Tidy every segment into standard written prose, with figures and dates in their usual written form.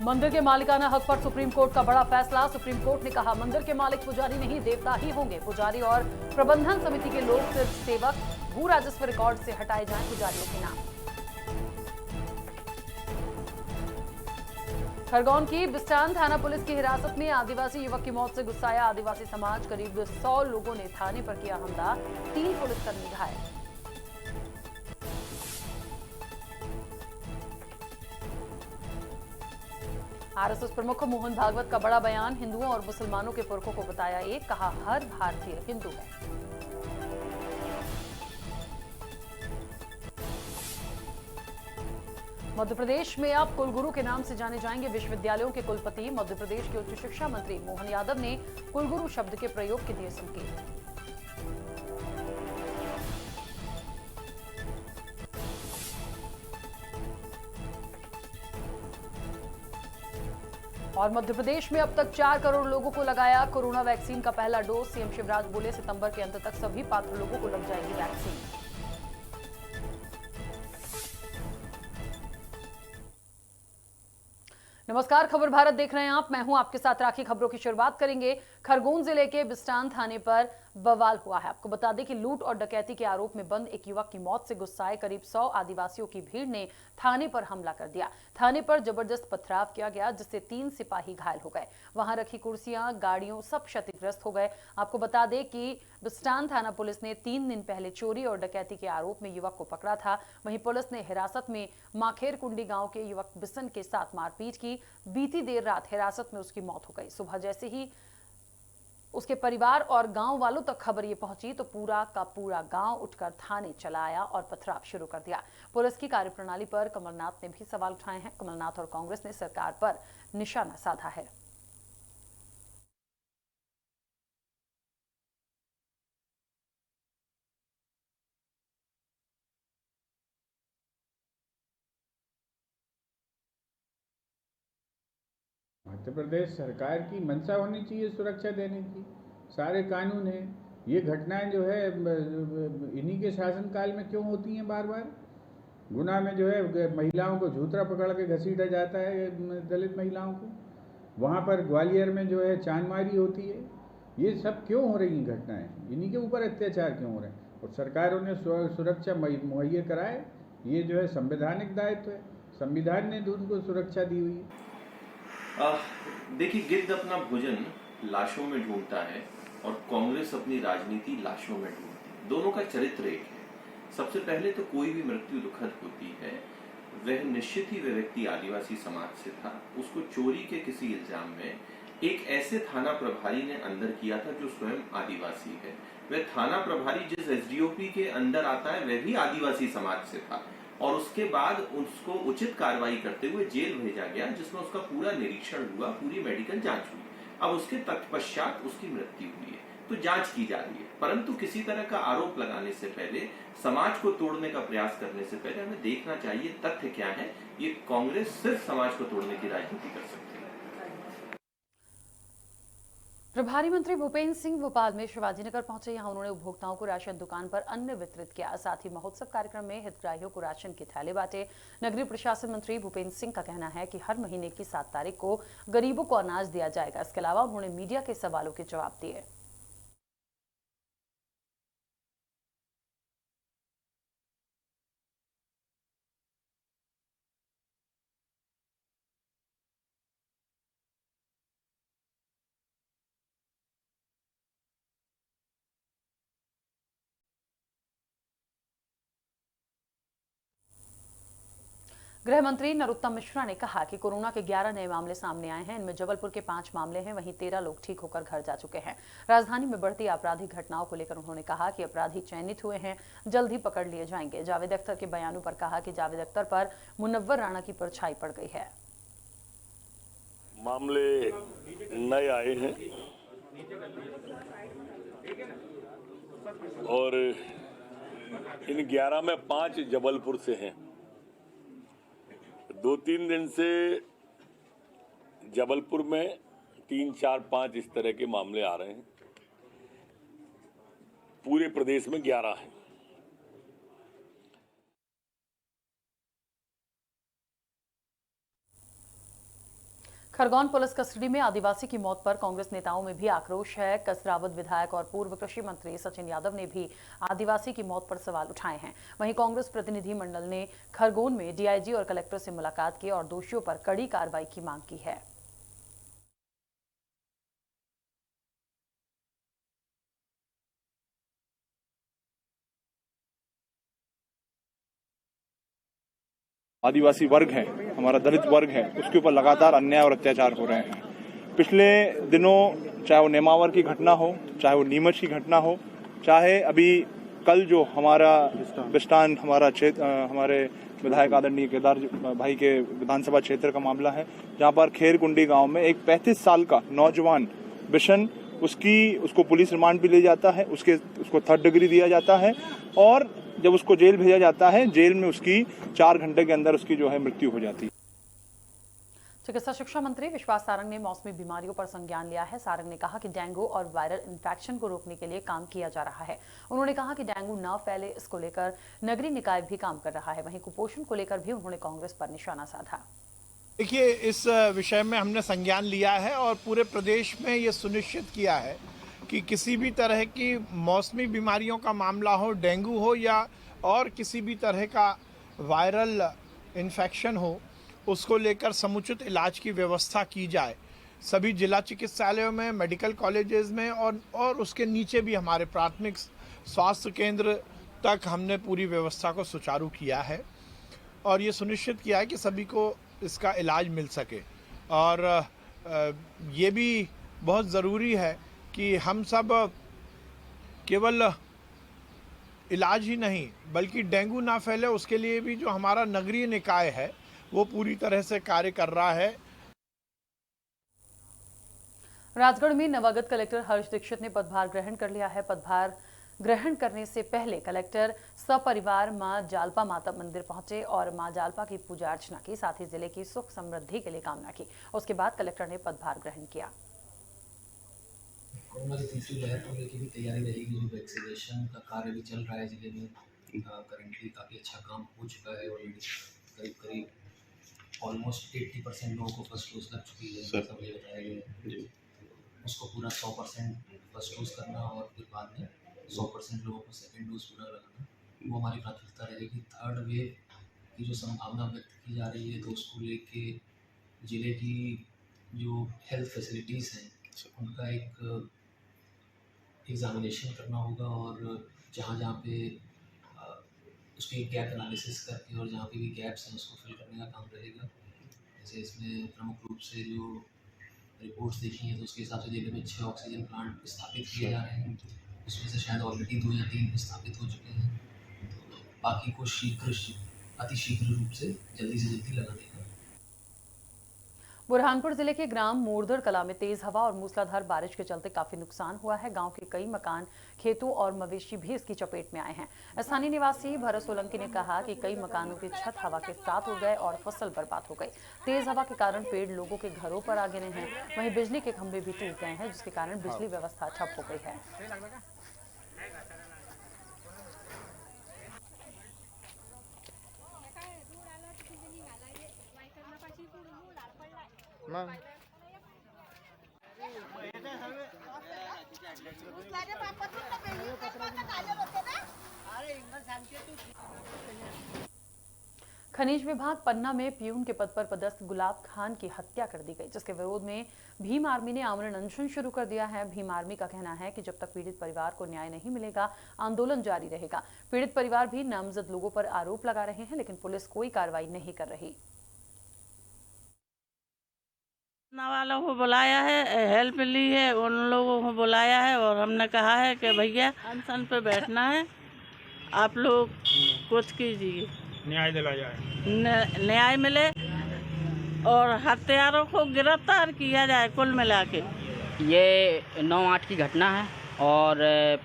मंदिर के मालिकाना हक पर सुप्रीम कोर्ट का बड़ा फैसला। सुप्रीम कोर्ट ने कहा मंदिर के मालिक पुजारी नहीं देवता ही होंगे। पुजारी और प्रबंधन समिति के लोग सिर्फ सेवक। भू राजस्व रिकॉर्ड से हटाए जाएं पुजारियों के नाम। खरगोन की बिस्टान थाना पुलिस की हिरासत में आदिवासी युवक की मौत से गुस्साया आदिवासी समाज। करीब 100 लोगों ने थाने पर किया हमला, 3 पुलिसकर्मी घायल। आरएसएस प्रमुख मोहन भागवत का बड़ा बयान। हिंदुओं और मुसलमानों के पुरखों को बताया एक, कहा हर भारतीय हिंदू है। मध्य प्रदेश में अब कुलगुरु के नाम से जाने जाएंगे विश्वविद्यालयों के कुलपति। मध्य प्रदेश के उच्च शिक्षा मंत्री मोहन यादव ने कुलगुरु शब्द के प्रयोग के दिए संकेत। और मध्य प्रदेश में अब तक 4 करोड़ लोगों को लगाया कोरोना वैक्सीन का पहला डोज। सीएम शिवराज बोले सितंबर के अंत तक सभी पात्र लोगों को लग जाएगी वैक्सीन। नमस्कार, खबर भारत देख रहे हैं आप। मैं हूं आपके साथ राखी। खबरों की शुरुआत करेंगे। खरगोन जिले के बिस्टान थाने पर बवाल हुआ है। आपको बता दें कि लूट और डकैती के आरोप में बंद एक युवक की मौत से गुस्साए करीब 100 आदिवासियों की भीड़ ने थाने पर हमला कर दिया। थाने पर जबरदस्त पथराव किया गया जिससे 3 सिपाही घायल हो गए। वहां रखी कुर्सियां, गाड़ियों सब क्षतिग्रस्त हो गए। आपको बता दें कि बिस्टान थाना पुलिस ने 3 दिन पहले चोरी और डकैती के आरोप में युवक को पकड़ा था। वहीं पुलिस ने हिरासत में माखेर कुंडी गांव के युवक बिसन के साथ मारपीट की। बीती देर रात हिरासत में उसकी मौत हो गई। सुबह जैसे ही उसके परिवार और गांव वालों तक खबर ये पहुंची तो पूरा का पूरा गांव उठकर थाने चला आया और पथराव शुरू कर दिया। पुलिस की कार्यप्रणाली पर कमलनाथ ने भी सवाल उठाए हैं। कमलनाथ और कांग्रेस ने सरकार पर निशाना साधा है। मध्य प्रदेश सरकार की मंशा होनी चाहिए सुरक्षा देने की। सारे कानून हैं। ये घटनाएं जो है इन्हीं के शासनकाल में क्यों होती हैं बार बार। गुना में जो है महिलाओं को झूतरा पकड़ के घसीटा जाता है, दलित महिलाओं को। वहाँ पर ग्वालियर में जो है चांदमारी होती है। ये सब क्यों हो रही हैं घटनाएं? इन्हीं के ऊपर अत्याचार क्यों हो रहे हैं? और सरकारों ने सुरक्षा मुहैया कराए, ये जो है संवैधानिक दायित्व है। संविधान ने उनको सुरक्षा दी हुई है। देखिए, गिद्ध अपना भोजन लाशों में ढूंढता है और कांग्रेस अपनी राजनीति लाशों में ढूंढती है। दोनों का चरित्र एक है। सबसे पहले तो कोई भी मृत्यु दुखद होती है, वह निश्चित ही वह व्यक्ति आदिवासी समाज से था। उसको चोरी के किसी इल्जाम में एक ऐसे थाना प्रभारी ने अंदर किया था जो स्वयं आदिवासी है। वह थाना प्रभारी जिस एसडीओपी के अंदर आता है वह भी आदिवासी समाज से था और उसके बाद उसको उचित कार्रवाई करते हुए जेल भेजा गया, जिसमें उसका पूरा निरीक्षण हुआ, पूरी मेडिकल जांच हुई। अब उसके तत्पश्चात उसकी मृत्यु हुई है, तो जांच की जा रही है। परंतु किसी तरह का आरोप लगाने से पहले, समाज को तोड़ने का प्रयास करने से पहले हमें देखना चाहिए तथ्य क्या है। ये कांग्रेस सिर्फ समाज को तोड़ने की राजनीति कर सकती है। प्रभारी मंत्री भूपेंद्र सिंह भोपाल में शिवाजीनगर पहुंचे। यहां उन्होंने उपभोक्ताओं को राशन दुकान पर अन्न वितरित किया। साथ ही महोत्सव कार्यक्रम में हितग्राहियों को राशन के थैले बांटे। नगरीय प्रशासन मंत्री भूपेंद्र सिंह का कहना है कि हर महीने की 7 तारीख को गरीबों को अनाज दिया जाएगा। इसके अलावा उन्होंने मीडिया के सवालों के जवाब दिए। गृह मंत्री नरोत्तम मिश्रा ने कहा कि कोरोना के 11 नए मामले सामने आए हैं। इनमें जबलपुर के 5 मामले हैं, वहीं 13 लोग ठीक होकर घर जा चुके हैं। राजधानी में बढ़ती आपराधिक घटनाओं को लेकर उन्होंने कहा कि अपराधी चयनित हुए हैं, जल्द ही पकड़ लिए जाएंगे। जावेद अख्तर के बयानों पर कहा कि जावेद अख्तर पर मुनव्वर राणा की परछाई पड़ गई है। मामले नए आए हैं और इन 11 में 5 जबलपुर से हैं। 2-3 दिन से जबलपुर में 3, 4, 5 इस तरह के मामले आ रहे हैं। पूरे प्रदेश में 11 हैं। खरगोन पुलिस कस्टडी में आदिवासी की मौत पर कांग्रेस नेताओं में भी आक्रोश है। कसरावत विधायक और पूर्व कृषि मंत्री सचिन यादव ने भी आदिवासी की मौत पर सवाल उठाए हैं। वहीं कांग्रेस प्रतिनिधि मंडल ने खरगोन में डीआईजी और कलेक्टर से मुलाकात की और दोषियों पर कड़ी कार्रवाई की मांग की है। आदिवासी वर्ग है, हमारा दलित वर्ग है, उसके ऊपर लगातार अन्याय और अत्याचार हो रहे हैं। पिछले दिनों चाहे वो नेमावर की घटना हो, चाहे वो नीमच की घटना हो, चाहे अभी कल जो हमारा बिस्टान हमारे विधायक आदरणीय केदार भाई के विधानसभा क्षेत्र का मामला है, जहां पर खेरकुंडी गांव में एक 35 साल का नौजवान बिशन उसको पुलिस रिमांड भी ले जाता है, उसको 3rd डिग्री दिया जाता है और जब उसको जेल भेजा जाता है, जेल में उसकी 4 घंटे के अंदर उसकी जो है मृत्यु हो जाती है। चिकित्सा शिक्षा मंत्री विश्वास सारंग ने मौसमी बीमारियों पर संज्ञान लिया है। सारंग ने कहा कि डेंगू और वायरल इन्फेक्शन को रोकने के लिए काम किया जा रहा है। उन्होंने कहा कि डेंगू न फैले, इसको लेकर नगरीय निकाय भी काम कर रहा है। वहीं कुपोषण को लेकर भी उन्होंने कांग्रेस पर निशाना साधा। देखिए, इस विषय में हमने संज्ञान लिया है और पूरे प्रदेश में ये सुनिश्चित किया है कि किसी भी तरह की मौसमी बीमारियों का मामला हो, डेंगू हो या और किसी भी तरह का वायरल इन्फेक्शन हो, उसको लेकर समुचित इलाज की व्यवस्था की जाए। सभी जिला चिकित्सालयों में, मेडिकल कॉलेजेस में और उसके नीचे भी हमारे प्राथमिक स्वास्थ्य केंद्र तक हमने पूरी व्यवस्था को सुचारू किया है और ये सुनिश्चित किया है कि सभी को इसका इलाज मिल सके। और ये भी बहुत ज़रूरी है कि हम सब केवल इलाज ही नहीं बल्कि डेंगू ना फैले, उसके लिए भी जो हमारा नगरीय निकाय है वो पूरी तरह से कार्य कर रहा है। राजगढ़ में नवागत कलेक्टर हर्ष दीक्षित ने पदभार ग्रहण कर लिया है। पदभार ग्रहण करने से पहले कलेक्टर सपरिवार मां जालपा माता मंदिर पहुंचे और मां जालपा की पूजा अर्चना की, साथ ही जिले की सुख समृद्धि के लिए कामना की। उसके बाद कलेक्टर ने पदभार ग्रहण किया। कोरोना की तीसरी लहर को लेकर भी तैयारी रहेगी। जो वैक्सीनेशन का कार्य भी चल रहा है जिले में, करंटली काफ़ी अच्छा काम हो चुका है। ऑलरेडी करीब ऑलमोस्ट 80% लोगों को फर्स्ट डोज लग चुकी है, सब ये बताया गया है। उसको पूरा 100% फर्स्ट डोज करना और फिर बाद में 100% लोगों को सेकेंड डोज पूरा लगाना, वो हमारी प्राथमिकता रहेगी। 3rd वेव की जो संभावना व्यक्त की जा रही है, तो उसको लेके ज़िले की जो हेल्थ फैसिलिटीज़ हैं उनका एक एग्जामिनेशन करना होगा और जहाँ पे उसके गैप एनालिसिस करके और जहाँ पे भी गैप्स हैं उसको फिल करने का काम रहेगा। जैसे इसमें प्रमुख रूप से जो रिपोर्ट्स देखी हैं तो उसके हिसाब से जिले में 6 ऑक्सीजन प्लांट स्थापित किए जा रहे हैं, उसमें से शायद ऑलरेडी 2 या 3 स्थापित हो चुके हैं। तो बाकी को अतिशीघ्र रूप से जल्दी से जल्दी लगा देगा। बुरहानपुर जिले के ग्राम मोरधर कला में तेज हवा और मूसलाधार बारिश के चलते काफी नुकसान हुआ है। गांव के कई मकान, खेतों और मवेशी भी इसकी चपेट में आए हैं। स्थानीय निवासी भरत सोलंकी ने कहा कि कई मकानों की छत हवा के साथ उड़ गए और फसल बर्बाद हो गई। तेज हवा के कारण पेड़ लोगों के घरों पर आ गिरे हैं। वहीं बिजली के खंभे भी टूट गए हैं, जिसके कारण बिजली व्यवस्था ठप हो गई है। खनिज विभाग पन्ना में पियून के पद पर पदस्थ गुलाब खान की हत्या कर दी गई, जिसके विरोध में भीम आर्मी ने आमरण अनशन शुरू कर दिया है। भीम आर्मी का कहना है कि जब तक पीड़ित परिवार को न्याय नहीं मिलेगा, आंदोलन जारी रहेगा। पीड़ित परिवार भी नामजद लोगों पर आरोप लगा रहे हैं, लेकिन पुलिस कोई कार्रवाई नहीं कर रही। वालों को बुलाया है, हेल्प ली है, उन लोगों को बुलाया है और हमने कहा है कि भैया अनशन पे बैठना है, आप लोग कुछ कीजिए, न्याय दिला जाए, न्याय मिले और हत्यारों को गिरफ्तार किया जाए। कुल मिला के ये 9/8 की घटना है और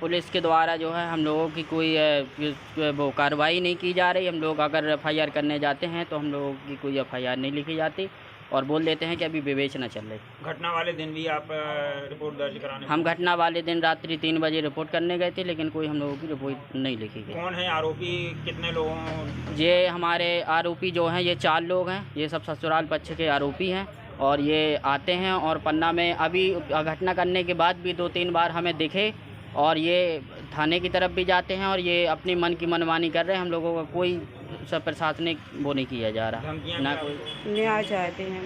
पुलिस के द्वारा जो है हम लोगों की कोई वो कार्रवाई नहीं की जा रही। हम लोग अगर FIR करने जाते हैं तो हम लोगों की कोई FIR नहीं लिखी जाती और बोल देते हैं कि अभी विवेचना चल रही। घटना वाले दिन भी आप रिपोर्ट दर्ज कराने? हम घटना वाले दिन रात्रि 3 बजे रिपोर्ट करने गए थे, लेकिन कोई हम लोगों की रिपोर्ट नहीं लिखी गई। कौन है आरोपी, कितने लोगों? ये हमारे आरोपी जो हैं ये 4 लोग हैं। ये सब ससुराल पक्ष के आरोपी हैं और ये आते हैं और पन्ना में अभी घटना करने के बाद भी 2-3 बार हमें दिखे और ये थाने की तरफ भी जाते हैं और ये अपनी मन की मनमानी कर रहे हैं। हम लोगों का कोई सब प्रशासनिक वो नहीं किया जा रहा, ना कोई न्याय चाहते हैं।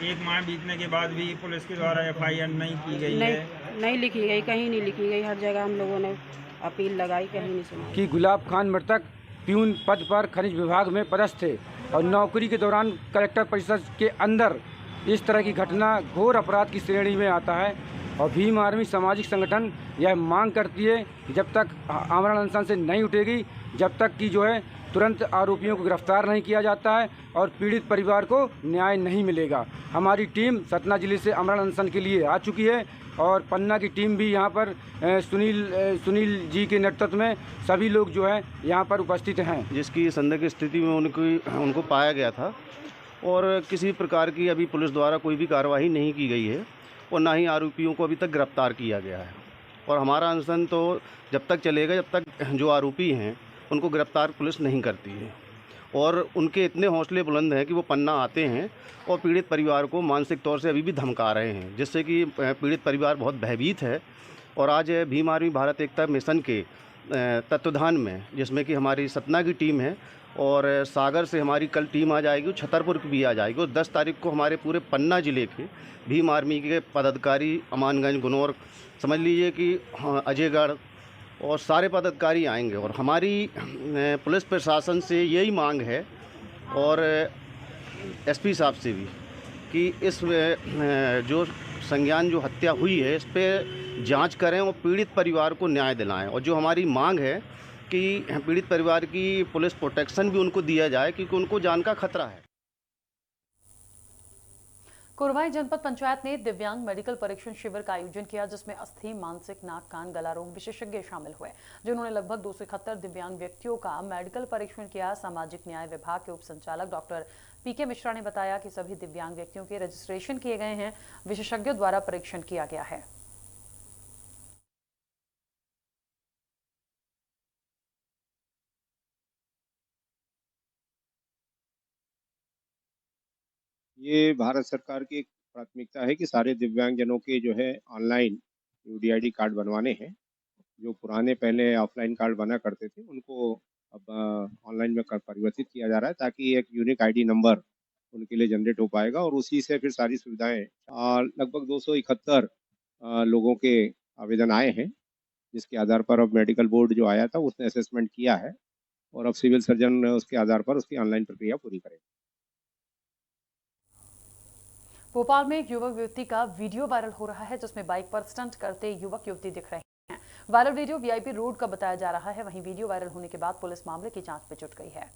एक माह बीतने के बाद भी पुलिस के द्वारा FIR नहीं की गई है। नहीं लिखी गई, कहीं नहीं लिखी गई। हर जगह हम लोगों ने अपील लगाई, कहीं नहीं सुना। कि गुलाब खान मृतक प्यून पद पर खनिज विभाग में पदस्थ थे और नौकरी के दौरान कलेक्टर परिषद के अंदर इस तरह की घटना घोर अपराध की श्रेणी में आता है। और भीम आर्मी सामाजिक संगठन यह मांग करती है कि जब तक आमरण अनशन से नहीं उठेगी, जब तक कि जो है तुरंत आरोपियों को गिरफ्तार नहीं किया जाता है और पीड़ित परिवार को न्याय नहीं मिलेगा। हमारी टीम सतना जिले से आमरण अनशन के लिए आ चुकी है और पन्ना की टीम भी यहाँ पर सुनील जी के नेतृत्व में सभी लोग जो है यहाँ पर उपस्थित हैं। जिसकी संदिग्ध स्थिति में उनको पाया गया था और किसी प्रकार की अभी पुलिस द्वारा कोई भी कार्रवाई नहीं की गई है और ना ही आरोपियों को अभी तक गिरफ्तार किया गया है। और हमारा अनशन तो जब तक चलेगा जब तक जो आरोपी हैं उनको गिरफ्तार पुलिस नहीं करती है। और उनके इतने हौसले बुलंद हैं कि वो पन्ना आते हैं और पीड़ित परिवार को मानसिक तौर से अभी भी धमका रहे हैं, जिससे कि पीड़ित परिवार बहुत भयभीत है। और आज भीम आर्मी भारत एकता मिशन के तत्वाधान में, जिसमें कि हमारी सतना की टीम है और सागर से हमारी कल टीम आ जाएगी, छतरपुर की भी आ जाएगी और 10 तारीख को हमारे पूरे पन्ना ज़िले के भीम आर्मी के पदाधिकारी अमानगंज, गुनौर, समझ लीजिए कि अजयगढ़ और सारे पदाधिकारी आएंगे। और हमारी पुलिस प्रशासन से यही मांग है और SP साहब से भी कि इस जो संज्ञान जो हत्या हुई है इस पर जांच करें और पीड़ित परिवार को न्याय दिलाएं। और जो हमारी मांग है कि पीड़ित परिवार की पुलिस प्रोटेक्शन भी उनको दिया जाए, क्योंकि उनको जान का खतरा है। कोरवाई जनपद पंचायत ने दिव्यांग मेडिकल परीक्षण शिविर का आयोजन किया, जिसमें अस्थि, मानसिक, नाक, कान, गला रोग विशेषज्ञ शामिल हुए, जिन्होंने लगभग 271 दिव्यांग व्यक्तियों का मेडिकल परीक्षण किया। सामाजिक न्याय विभाग के उप संचालक डॉक्टर PK मिश्रा ने बताया कि सभी दिव्यांग व्यक्तियों के रजिस्ट्रेशन किए गए हैं, विशेषज्ञों द्वारा परीक्षण किया गया है। ये भारत सरकार की एक प्राथमिकता है कि सारे दिव्यांगजनों के जो है ऑनलाइन UDID कार्ड बनवाने हैं। जो पुराने पहले ऑफलाइन कार्ड बना करते थे उनको अब ऑनलाइन में परिवर्तित किया जा रहा है, ताकि एक यूनिक ID नंबर उनके लिए जनरेट हो पाएगा और उसी से फिर सारी सुविधाएं। लगभग 271 लोगों के आवेदन आए हैं, जिसके आधार पर अब मेडिकल बोर्ड जो आया था उसने असेसमेंट किया है और अब सिविल सर्जन उसके आधार पर उसकी ऑनलाइन प्रक्रिया पूरी करेगा। भोपाल में एक युवक युवती का वीडियो वायरल हो रहा है, जिसमें बाइक पर स्टंट करते युवक युवती दिख रहे हैं। वायरल वीडियो VIP रोड का बताया जा रहा है। वहीं वीडियो वायरल होने के बाद पुलिस मामले की जांच में जुट गई है।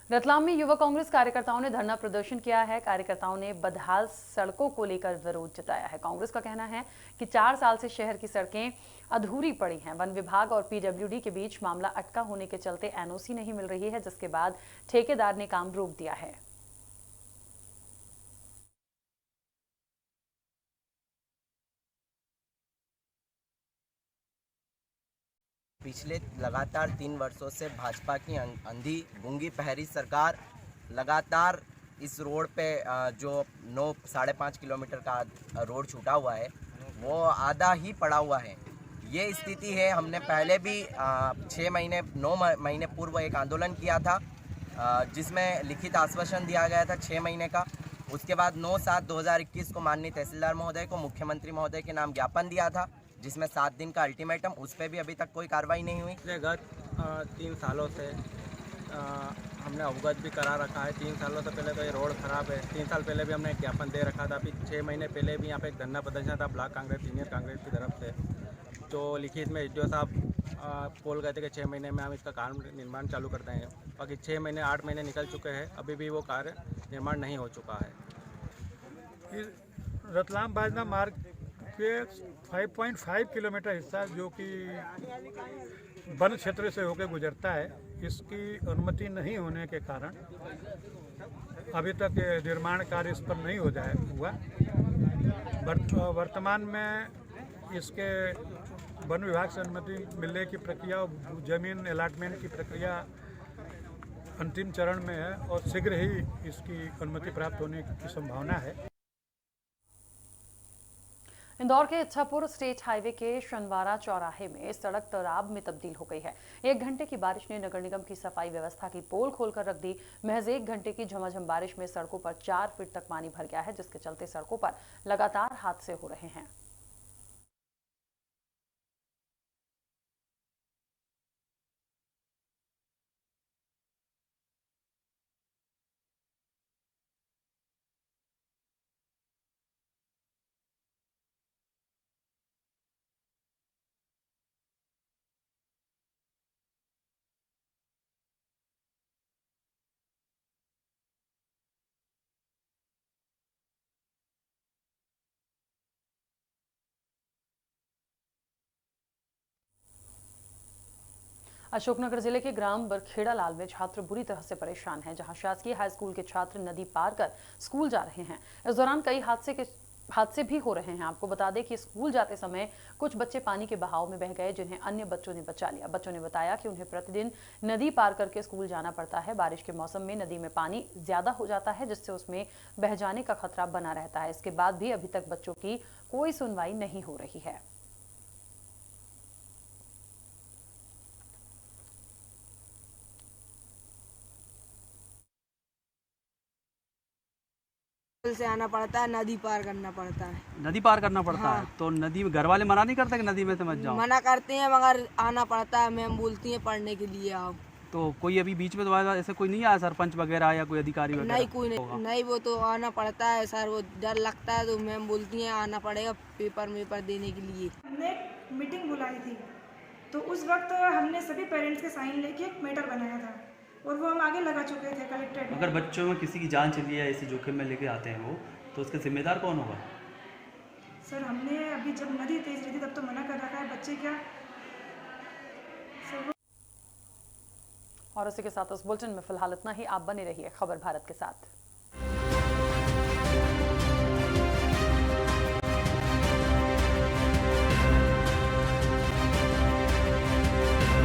रतलाम में युवा कांग्रेस कार्यकर्ताओं ने धरना प्रदर्शन किया है। कार्यकर्ताओं ने बदहाल सड़कों को लेकर विरोध जताया है। कांग्रेस का कहना है कि 4 साल से शहर की सड़कें अधूरी पड़ी हैं। वन विभाग और PWD के बीच मामला अटका होने के चलते NOC नहीं मिल रही है, जिसके बाद ठेकेदार ने काम रोक दिया है। पिछले लगातार 3 वर्षों से भाजपा की अंधी गूंगी पहरी सरकार लगातार इस रोड पे जो 5.5 किलोमीटर का रोड छूटा हुआ है वो आधा ही पड़ा हुआ है। ये स्थिति है। हमने पहले भी 9 महीने पूर्व एक आंदोलन किया था, जिसमें लिखित आश्वासन दिया गया था 6 महीने का। उसके बाद 9/7/2021 को माननीय तहसीलदार महोदय को मुख्यमंत्री महोदय के नाम ज्ञापन दिया था, जिसमें 7 दिन का अल्टीमेटम, उस पर भी अभी तक कोई कार्रवाई नहीं हुई। गत 3 सालों से हमने अवगत भी करा रखा है। 3 सालों से पहले तो ये रोड खराब है। 3 साल पहले भी हमने एक ज्ञापन दे रखा था। अभी 6 महीने पहले भी यहाँ पे एक धरना प्रदर्शन था ब्लॉक कांग्रेस, सीनियर कांग्रेस की तरफ से, जो लिखित में SDO साहब बोल गए थे कि 6 महीने में हम इसका कार्य निर्माण चालू कर देंगे। बाकी 6 महीने 8 महीने निकल चुके हैं, अभी भी वो कार्य निर्माण नहीं हो चुका है। रतलाम बाजना मार्ग के 5.5 किलोमीटर हिस्सा जो कि वन क्षेत्र से होकर गुजरता है, इसकी अनुमति नहीं होने के कारण अभी तक निर्माण कार्य इस पर नहीं हुआ। वर्तमान में इसके वन विभाग से अनुमति मिलने की प्रक्रिया और जमीन अलॉटमेंट की प्रक्रिया अंतिम चरण में है और शीघ्र ही इसकी अनुमति प्राप्त होने की संभावना है। इंदौर के इच्छापुर स्टेट हाईवे के शनवारा चौराहे में सड़क तालाब में तब्दील हो गई है। 1 घंटे की बारिश ने नगर निगम की सफाई व्यवस्था की पोल खोलकर रख दी। महज 1 घंटे की झमाझम बारिश में सड़कों पर 4 फीट तक पानी भर गया है, जिसके चलते सड़कों पर लगातार हादसे हो रहे हैं। अशोकनगर जिले के ग्राम बरखेड़ा लाल में छात्र बुरी तरह से परेशान हैं, जहां शासकीय हाई स्कूल के छात्र नदी पार कर स्कूल जा रहे हैं। इस दौरान कई हादसे भी हो रहे हैं। आपको बता दें कि स्कूल जाते समय कुछ बच्चे पानी के बहाव में बह गए, जिन्हें अन्य बच्चों ने बचा लिया। बच्चों ने बताया कि उन्हें प्रतिदिन नदी पार करके स्कूल जाना पड़ता है। बारिश के मौसम में नदी में पानी ज्यादा हो जाता है, जिससे उसमें बह जाने का खतरा बना रहता है। इसके बाद भी अभी तक बच्चों की कोई सुनवाई नहीं हो रही है। से आना पड़ता है, नदी पार करना पड़ता है। नदी पार करना पड़ता है तो नदी में घर वाले मना नहीं करते कि नदी में से मत जाओ? मना करते हैं मगर आना पड़ता है। मैम बोलती है पढ़ने के लिए आओ। तो कोई अभी बीच में तो ऐसे कोई नहीं आया, सरपंच वगैरह या कोई अधिकारी वगैरह? नहीं, कोई नहीं। वो तो आना पड़ता है सर, वो डर लगता है तो मैम बोलती है आना पड़ेगा पेपर देने के लिए। हमने मीटिंग बुलाई थी तो उस वक्त हमने सभी पेरेंट्स के साइन लेके एक मीटर बनाया था और वो हम आगे लगा चुके थे कलेक्ट्रेट में। अगर बच्चों में किसी की जान चली है, इसी जोखिम में लेके आते हैं वो, तो उसका जिम्मेदार कौन होगा? सर हमने अभी जब नदी तेज रही थी तब तो मना कर रखा है, बच्चे क्या। और इसी के साथ उस बुलेटिन में फिलहाल इतना ही। आप बने रहिए खबर भारत के साथ।